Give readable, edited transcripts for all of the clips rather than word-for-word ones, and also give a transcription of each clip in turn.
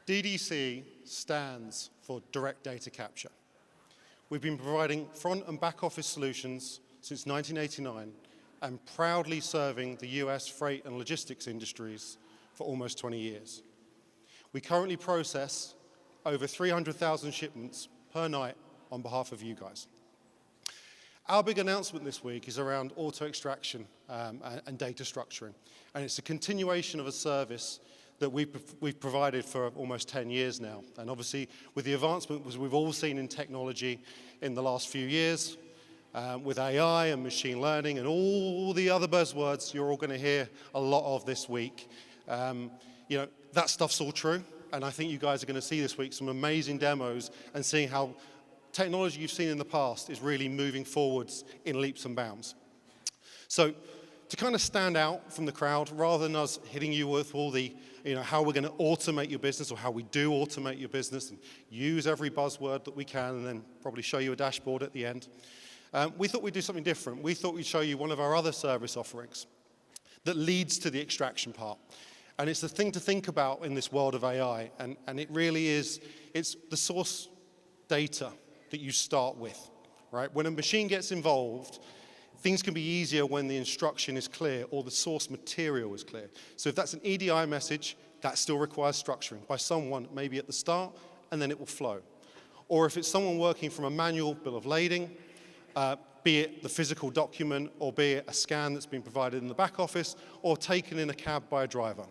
DDC stands for Direct Data Capture. We've been providing front and back office solutions since 1989 and proudly serving the US freight and logistics industries for almost 20 years. We currently process over 300,000 shipments per night on behalf of you guys. Our big announcement this week is around auto extraction and data structuring. And it's a continuation of a service that we've provided for almost 10 years now. And obviously, with the advancements we've all seen in technology in the last few years, with AI and machine learning and all the other buzzwords you're all going to hear a lot of this week, that stuff's all true. And I think you guys are going to see this week some amazing demos and seeing how technology you've seen in the past is really moving forwards in leaps and bounds. So to kind of stand out from the crowd, rather than us hitting you with all the, how we're going to automate your business or how we do automate your business and use every buzzword that we can and then probably show you a dashboard at the end, we thought we'd do something different. We thought we'd show you one of our other service offerings that leads to the extraction part. And it's the thing to think about in this world of AI, and it really is, it's the source data that you start with, right? When a machine gets involved, things can be easier when the instruction is clear or the source material is clear. So if that's an EDI message, that still requires structuring by someone maybe at the start, and then it will flow. Or if it's someone working from a manual bill of lading, be it the physical document or be it a scan that's been provided in the back office or taken in a cab by a driver.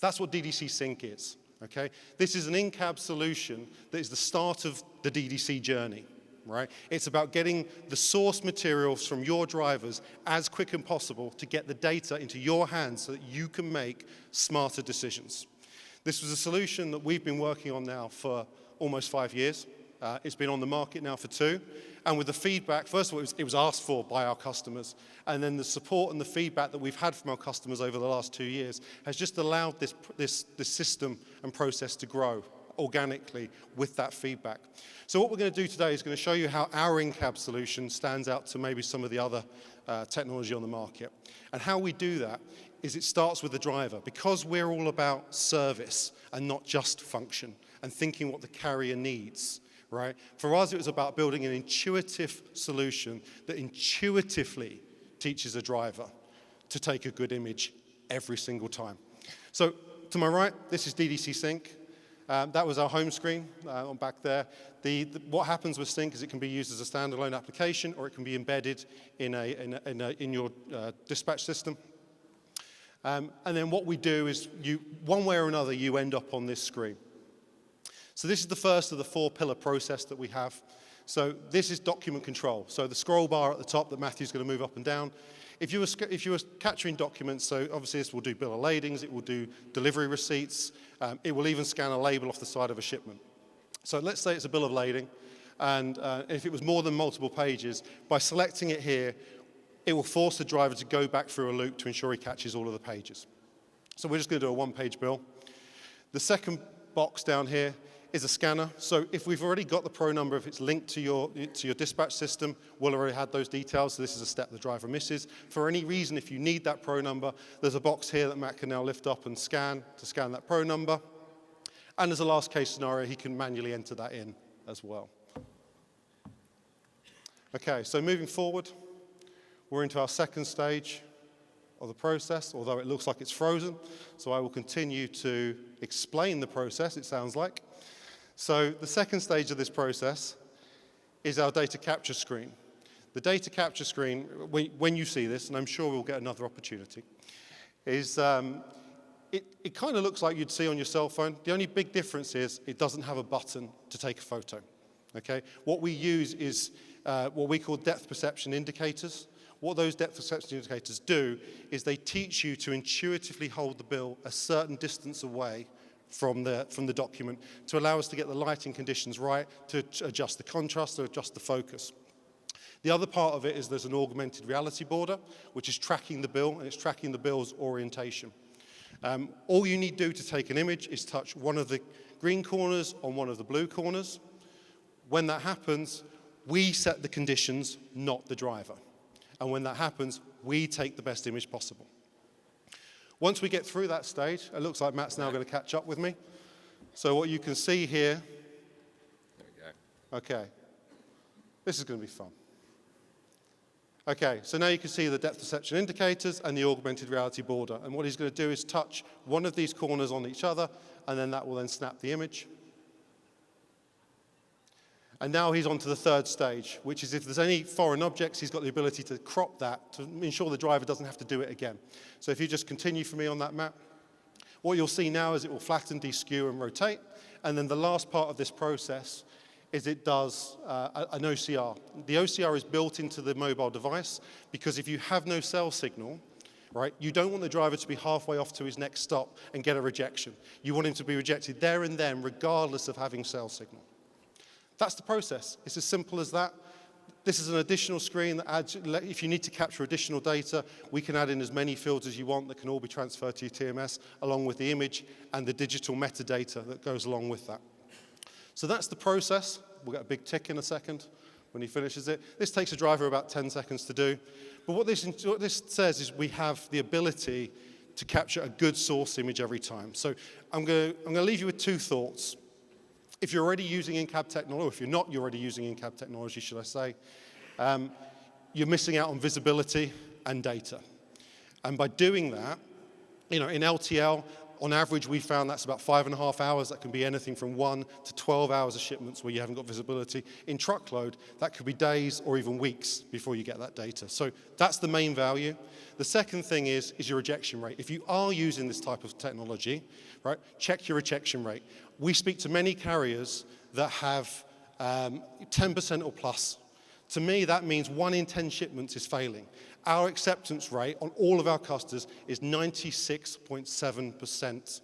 That's what DDC Sync is, okay? This is an in-cab solution that is the start of the DDC journey, right? It's about getting the source materials from your drivers as quick as possible to get the data into your hands so that you can make smarter decisions. This was a solution that we've been working on now for almost 5 years. It's been on the market now for 2. And with the feedback, first of all, it was asked for by our customers. And then the support and the feedback that we've had from our customers over the last 2 years has just allowed this system and process to grow organically with that feedback. So what we're going to do today is going to show you how our in-cab solution stands out to maybe some of the other technology on the market. And how we do that is it starts with the driver. Because we're all about service and not just function and thinking what the carrier needs. Right? For us, it was about building an intuitive solution that intuitively teaches a driver to take a good image every single time. So to my right, this is DDC Sync. That was our home screen on back there. What happens with Sync is it can be used as a standalone application or it can be embedded in your dispatch system. And then what we do is, one way or another, you end up on this screen. So this is the first of the 4-pillar process that we have. So this is document control. So the scroll bar at the top that Matthew's going to move up and down. If you were capturing documents, so obviously this will do bill of ladings, it will do delivery receipts, it will even scan a label off the side of a shipment. So let's say it's a bill of lading, and if it was more than multiple pages, by selecting it here, it will force the driver to go back through a loop to ensure he catches all of the pages. So we're just going to do a 1-page bill. The second box down here is a scanner. So if we've already got the pro number, if it's linked to your dispatch system, we'll already have those details. So this is a step the driver misses. For any reason, if you need that pro number, there's a box here that Matt can now lift up and scan to scan that pro number. And as a last case scenario, he can manually enter that in as well. Okay, so moving forward, we're into our second stage of the process, although it looks like it's frozen. So I will continue to explain the process, it sounds like. So the second stage of this process is our data capture screen. The data capture screen, when you see this, and I'm sure we'll get another opportunity, is it kind of looks like you'd see on your cell phone. The only big difference is it doesn't have a button to take a photo. Okay? What we use is what we call depth perception indicators. What those depth perception indicators do is they teach you to intuitively hold the bill a certain distance away from the document to allow us to get the lighting conditions right, to adjust the contrast, to adjust the focus. The other part of it is there's an augmented reality border, which is tracking the bill, and it's tracking the bill's orientation. All you need to do to take an image is touch one of the green corners on one of the blue corners. When that happens, we set the conditions, not the driver. And when that happens, we take the best image possible. Once we get through that stage, it looks like Matt's now going to catch up with me. So what you can see here, There we go. okay, this is going to be fun. Okay, so now you can see the depth perception indicators and the augmented reality border. And what he's going to do is touch one of these corners on each other, and then that will then snap the image. And now he's on to the third stage, which is if there's any foreign objects, he's got the ability to crop that to ensure the driver doesn't have to do it again. So if you just continue for me on that map, what you'll see now is it will flatten, deskew, and rotate. And then the last part of this process is it does an OCR. The OCR is built into the mobile device because if you have no cell signal, right, you don't want the driver to be halfway off to his next stop and get a rejection. You want him to be rejected there and then, regardless of having cell signal. That's the process. It's as simple as that. This is an additional screen that adds, if you need to capture additional data, we can add in as many fields as you want that can all be transferred to your TMS, along with the image and the digital metadata that goes along with that. So that's the process. We'll get a big tick in a second when he finishes it. This takes a driver about 10 seconds to do. But what this says is we have the ability to capture a good source image every time. So I'm going to leave you with two thoughts. If you're already using in-cab technology, or if you're not, you're already using in-cab technology, should I say, you're missing out on visibility and data. And by doing that, in LTL, on average, we found that's about 5.5 hours. That can be anything from 1 to 12 hours of shipments where you haven't got visibility. In truckload, that could be days or even weeks before you get that data. So that's the main value. The second thing is your rejection rate. If you are using this type of technology, right, check your rejection rate. We speak to many carriers that have 10% or plus. To me, that means 1 in 10 shipments is failing. Our acceptance rate on all of our customers is 96.7%.